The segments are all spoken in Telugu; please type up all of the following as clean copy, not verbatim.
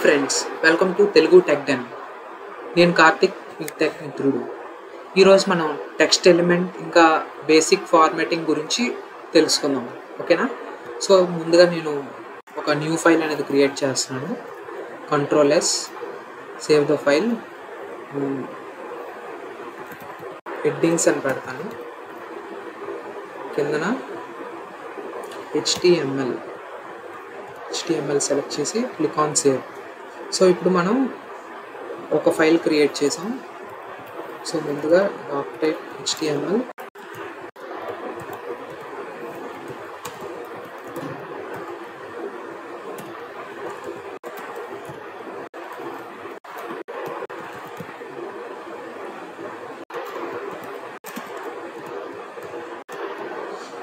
Friends, welcome to Telugu tech den. నేను కార్తిక్, మీ టెక్ మిత్రుడు. ఈరోజు మనం టెక్స్ట్ ఎలిమెంట్ ఇంకా బేసిక్ ఫార్మాటింగ్ గురించి తెలుసుకుందాం. ఓకేనా? సో ముందుగా నేను ఒక న్యూ ఫైల్ అనేది క్రియేట్ చేస్తున్నాను. Ctrl+S, save the file, headings అని పెడతాను. కిందన HTML సెలెక్ట్ చేసి క్లిక్ ఆన్ సేవ్. సో ఇప్పుడు మనం ఒక ఫైల్ క్రియేట్ చేసాం. సో ముందుగా doc type HTML,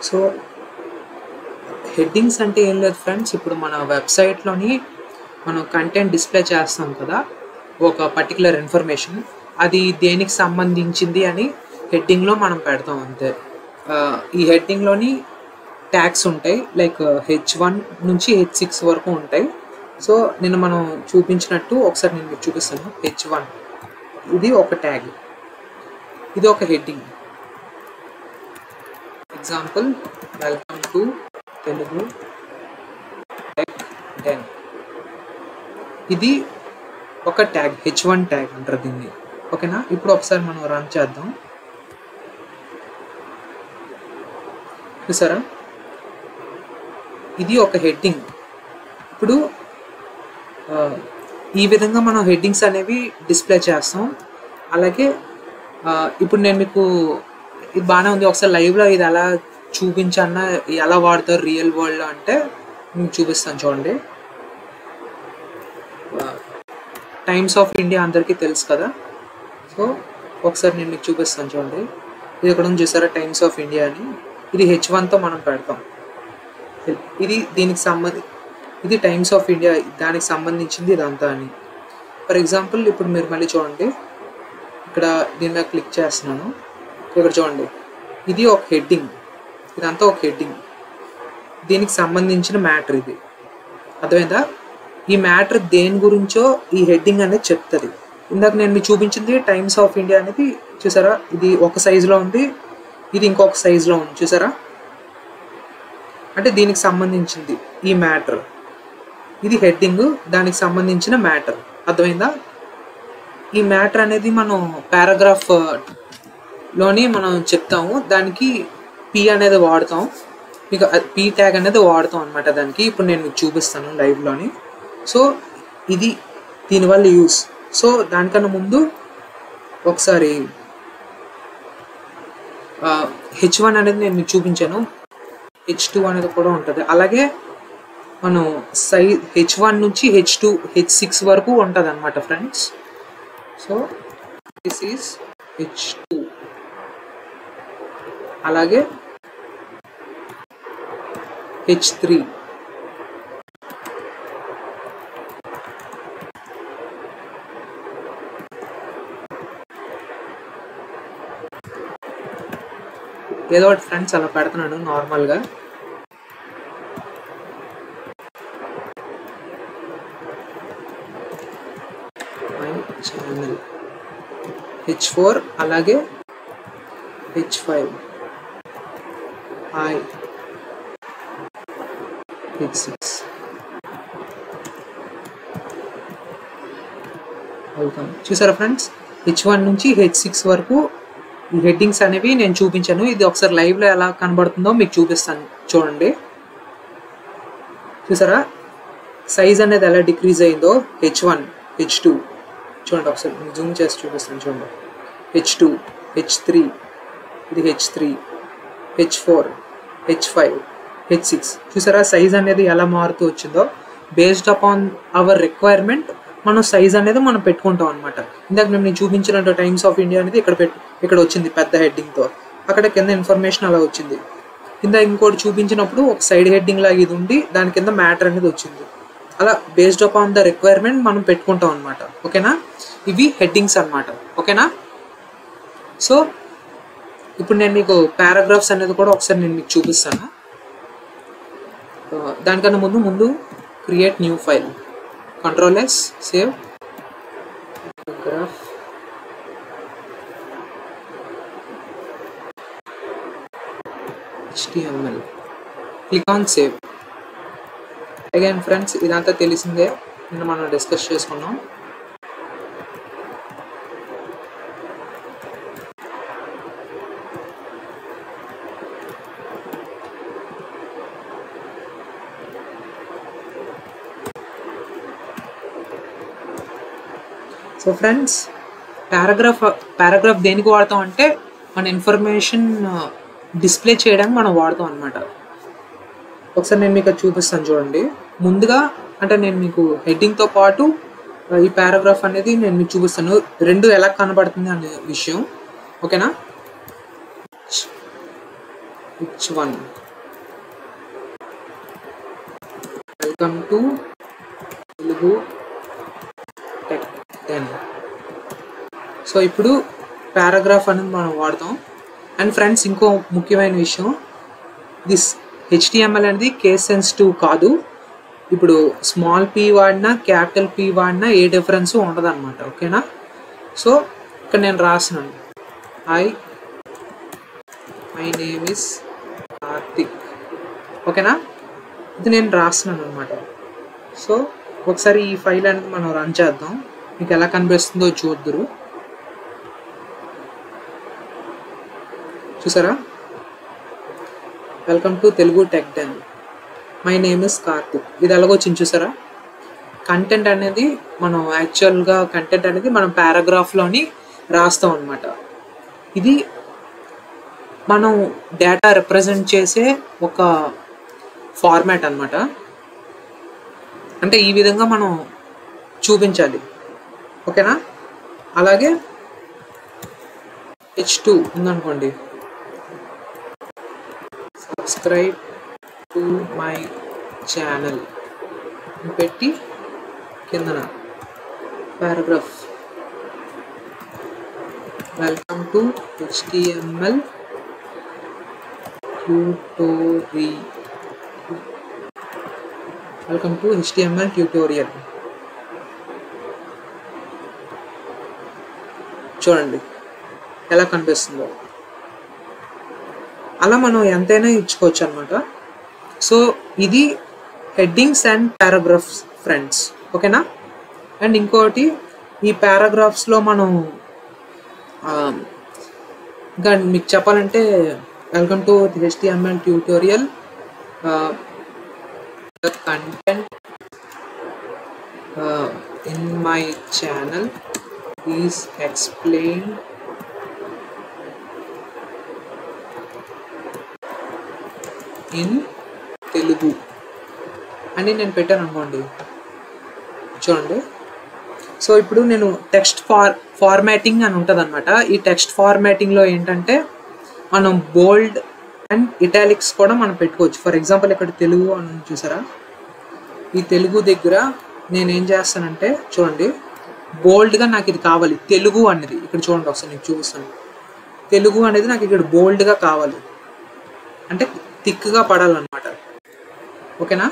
so headings అంటే ఏం లేదు ఫ్రెండ్స్, ఇప్పుడు మన వెబ్సైట్లోని మనం కంటెంట్ డిస్ప్లే చేస్తాం కదా, ఒక పర్టికులర్ ఇన్ఫర్మేషన్, అది దేనికి సంబంధించింది అని హెడ్డింగ్లో మనం పెడతాం అంతే. ఈ హెడ్డింగ్లోని ట్యాగ్స్ ఉంటాయి, లైక్ H1 నుంచి H6 వరకు ఉంటాయి. సో నేను మనం చూపించినట్టు ఒకసారి నేను మీకు చూపిస్తాను. H1 ఇది ఒక ట్యాగ్, ఇది ఒక heading. Example, welcome to Telugu tech den. ఇది ఒక ట్యాగ్, H1 ట్యాగ్ అంటారు దీన్ని. ఓకేనా? ఇప్పుడు ఒకసారి మనం రన్ చేద్దాం. చూసారా, ఇది ఒక హెడ్డింగ్. ఇప్పుడు ఈ విధంగా మనం హెడ్డింగ్స్ అనేవి డిస్ప్లే చేస్తాం. అలాగే ఇప్పుడు నేను మీకు ఇది బాగానే ఉంది, ఒకసారి లైవ్లో ఇది ఎలా చూపించన్నా, ఎలా వాడతారు రియల్ వరల్డ్లో అంటే మీకు చూపిస్తాను. చూడండి, టైమ్స్ ఆఫ్ ఇండియా అందరికీ తెలుసు కదా. సో ఒకసారి నేను మీకు చూపిస్తాను. చూడండి, ఇది ఇక్కడ ఉంది చూసారా, టైమ్స్ ఆఫ్ ఇండియా అని. ఇది H1తో మనం పెడతాం. ఇది దీనికి ఇది టైమ్స్ ఆఫ్ ఇండియా, దానికి సంబంధించింది ఇదంతా అని. ఫర్ ఎగ్జాంపుల్ ఇప్పుడు మీరు మళ్ళీ చూడండి, ఇక్కడ దీని మీద క్లిక్ చేస్తున్నాను. ఇక్కడ చూడండి, ఇది ఒక హెడ్డింగ్, ఇదంతా ఒక హెడ్డింగ్, దీనికి సంబంధించిన మ్యాటర్ ఇది. అర్థమైందా? ఈ మ్యాటర్ దేని గురించో ఈ హెడ్డింగ్ అనేది చెప్తుంది. ఇందాక నేను మీకు చూపించింది టైమ్స్ ఆఫ్ ఇండియా అనేది, చూసారా, ఇది ఒక సైజులో ఉంది, ఇది ఇంకొక సైజులో ఉంది. చూసారా, అంటే దీనికి సంబంధించింది ఈ మ్యాటర్, ఇది హెడ్డింగ్, దానికి సంబంధించిన మ్యాటర్. అర్థమైందా? ఈ మ్యాటర్ అనేది మనం పారాగ్రాఫ్లోని మనం చెప్తాము, దానికి P అనేది వాడతాం, మీకు P ట్యాగ్ అనేది వాడతాం అనమాట దానికి. ఇప్పుడు నేను మీకు చూపిస్తాను లైవ్లోని. సో ఇది దీనివల్ల యూస్. సో దానికన్నా ముందు ఒకసారి H1 అనేది నేను మీకు చూపించాను, H2 అనేది కూడా ఉంటుంది. అలాగే మనం H1 నుంచి H2 H6 వరకు ఉంటుంది అనమాట friends. So this is H2. అలాగే H3, ఏదో ఒకటి ఫ్రెండ్స్ అలా పెడుతున్నాను నార్మల్గా. మై ఛానల్ H4, అలాగే H5, H6. వెల్కమ్. చూసారా ఫ్రెండ్స్, H1 నుంచి H6 వరకు ఈ హెడ్డింగ్స్ అనేవి నేను చూపించాను. ఇది ఒకసారి లైవ్లో ఎలా కనబడుతుందో మీకు చూపిస్తాను. చూడండి, చూసారా సైజ్ అనేది ఎలా డిక్రీజ్ అయిందో. H1, H2 చూడండి, ఒకసారి జూమ్ చేసి చూపిస్తాను. చూడండి, H2, H3, ఇది H3, H4, H5, H6. చూసారా సైజ్ అనేది ఎలా మారుతూ వచ్చిందో. బేస్డ్ అపాన్ అవర్ రిక్వైర్మెంట్ మనం సైజ్ అనేది మనం పెట్టుకుంటాం అనమాట. ఇందాక నేను చూపించినట్టు టైమ్స్ ఆఫ్ ఇండియా అనేది ఇక్కడ వచ్చింది పెద్ద హెడ్డింగ్తో, అక్కడ కింద ఇన్ఫర్మేషన్ అలా వచ్చింది. కింద ఇంకోటి చూపించినప్పుడు ఒక సైడ్ హెడ్డింగ్ లాగా ఇది ఉండి దాని కింద మ్యాటర్ అనేది వచ్చింది. అలా బేస్డ్ అపాన్ ద రిక్వైర్మెంట్ మనం పెట్టుకుంటాం అనమాట. ఓకేనా? ఇవి హెడ్డింగ్స్ అనమాట. ఓకేనా? సో ఇప్పుడు నేను మీకు పారాగ్రాఫ్స్ అనేది కూడా ఒకసారి నేను మీకు చూపిస్తాను. దానికన్నా ముందు create new file. Control S, save paragraph. HTML. Click on save. Again friends, ఇదంతా తెలిసిందే, నిన్న మనం డిస్కస్ చేసుకున్నాం. సో ఫ్రెండ్స్, పారాగ్రాఫ్ దేనికి వాడతాం అంటే మన ఇన్ఫర్మేషన్ డిస్ప్లే చేయడానికి మనం వాడతాం అనమాట. ఒకసారి నేను మీకు చూపిస్తాను చూడండి. ముందుగా అంటే నేను మీకు హెడ్డింగ్తో పాటు ఈ పారాగ్రాఫ్ అనేది నేను మీకు చూపిస్తాను, రెండు ఎలా కనబడుతుంది అనే విషయం. ఓకేనా? H1 welcome to Telugu tech 10. So ఇప్పుడు పారాగ్రాఫ్ అనేది మనం వాడతాం. అండ్ ఫ్రెండ్స్, ఇంకో ముఖ్యమైన విషయం, దిస్ HTML అనేది కేస్ సెన్సిటివ్ కాదు. ఇప్పుడు స్మాల్ p వాడినా క్యాపిటల్ P వాడినా ఏ డిఫరెన్స్ ఉండదు అనమాట. ఓకేనా? సో ఇక్కడ నేను రాసినాను, మై నేమ్ ఇస్ కార్తిక్. ఓకేనా? ఇది నేను రాసినాను అనమాట. సో ఒకసారి ఈ ఫైల్ అనేది మనం రన్ చేద్దాం, మీకు ఎలా కనిపిస్తుందో చూద్దురు. చూసారా? Welcome to Telugu tech 10, my name is Karthik. ఇది ఎలాగొచ్చింది చూసారా? కంటెంట్ అనేది మనం యాక్చువల్గా కంటెంట్ అనేది మనం పారాగ్రాఫ్లోని రాస్తాం అనమాట. ఇది మనం డేటా రిప్రజెంట్ చేసే ఒక ఫార్మాట్ అనమాట. అంటే ఈ విధంగా మనం చూపించాలి. ఓకేనా? అలాగే H2 ఉందనుకోండి, సబ్స్క్రైబ్ టు మై ఛానల్ పెట్టి కిందన paragraph, welcome to HTML tutorial, welcome to HTML tutorial. చూడండి ఎలా కనిపిస్తుందో. అలా మనం ఎంతైనా ఇచ్చుకోవచ్చు అనమాట. సో ఇది హెడ్డింగ్స్ అండ్ పారాగ్రాఫ్స్ ఫ్రెండ్స్. ఓకేనా? అండ్ ఇంకోటి, ఈ పారాగ్రాఫ్స్లో మనం ఇంకా మీకు చెప్పాలంటే, welcome to HTML tutorial, the content in my channel is explained in Telugu అని నేను పెట్టాను అనుకోండి. చూడండి. సో ఇప్పుడు నేను టెక్స్ట్ ఫార్మాటింగ్ అని ఉంటుంది అనమాట. ఈ టెక్స్ట్ ఫార్మాటింగ్లో ఏంటంటే మనం బోల్డ్ అండ్ ఇటాలిక్స్ కూడా మనం పెట్టుకోవచ్చు. ఫర్ ఎగ్జాంపుల్ ఇక్కడ తెలుగు అని చూసారా? ఈ తెలుగు దగ్గర నేనేం చేస్తానంటే, చూడండి, బోల్డ్గా నాకు ఇది కావాలి తెలుగు అనేది. ఇక్కడ చూడండి, ఒకసారి నేను చూపిస్తాను. తెలుగు అనేది నాకు ఇక్కడ బోల్డ్గా కావాలి అంటే థిక్గా పడాలన్నమాట. ఓకేనా?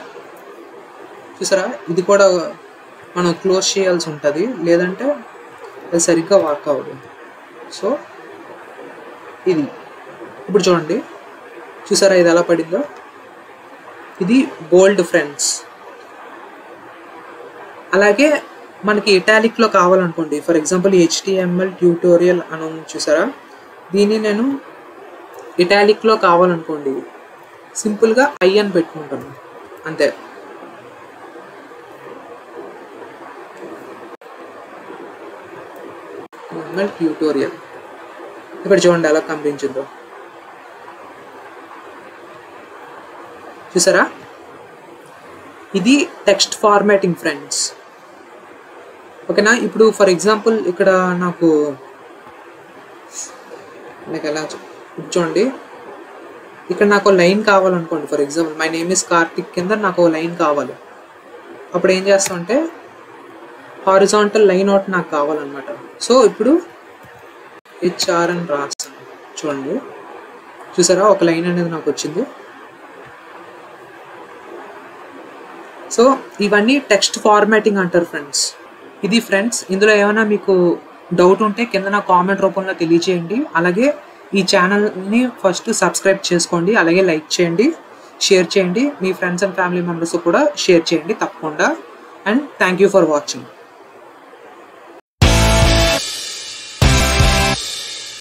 చూసారా? ఇది కూడా మనం క్లోజ్ చేయాల్సి ఉంటుంది, లేదంటే అది సరిగ్గా వర్క్ అవ్వదు. సో ఇది ఇప్పుడు చూడండి, చూసారా ఇది ఎలా పడిందో? ఇది బోల్డ్ ఫ్రెండ్స్. అలాగే మనకి ఇటాలిక్లో కావాలనుకోండి, ఫర్ ఎగ్జాంపుల్ HTML ట్యూటోరియల్ అని చూసారా? దీన్ని నేను ఇటాలిక్లో కావాలనుకోండి, సింపుల్గా I అని పెట్టుకుంటాను అంతే. ట్యూటోరియల్ ఇక్కడ చూడండి ఎలా కనిపించిందో. చూసారా? ఇది టెక్స్ట్ ఫార్మాటింగ్ ఫ్రెండ్స్. ఓకేనా? ఇప్పుడు ఫర్ ఎగ్జాంపుల్ ఇక్కడ నాకు ఎలా చూడండి, ఇక్కడ నాకు లైన్ కావాలనుకోండి. For example my name is Karthik కింద నాకు లైన్ కావాలి. అప్పుడు ఏం చేస్తామంటే హారిజాంటల్ లైన్ అవుట్ నాకు కావాలన్నమాట. సో ఇప్పుడు HR అని రాస్తాను. చూడండి, చూసారా ఒక లైన్ అనేది నాకు వచ్చింది. సో ఇవన్నీ టెక్స్ట్ ఫార్మాటింగ్ అంటారు ఫ్రెండ్స్. ఇది ఫ్రెండ్స్, ఇందులో ఏమైనా మీకు డౌట్ ఉంటే కింద నా కామెంట్ రూపంలో తెలియజేయండి. అలాగే ఈ ఛానల్ని ఫస్ట్ సబ్స్క్రైబ్ చేసుకోండి, అలాగే లైక్ చేయండి, షేర్ చేయండి, మీ ఫ్రెండ్స్ అండ్ ఫ్యామిలీ మెంబర్స్ కూడా షేర్ చేయండి తప్పకుండా. And thank you for watching.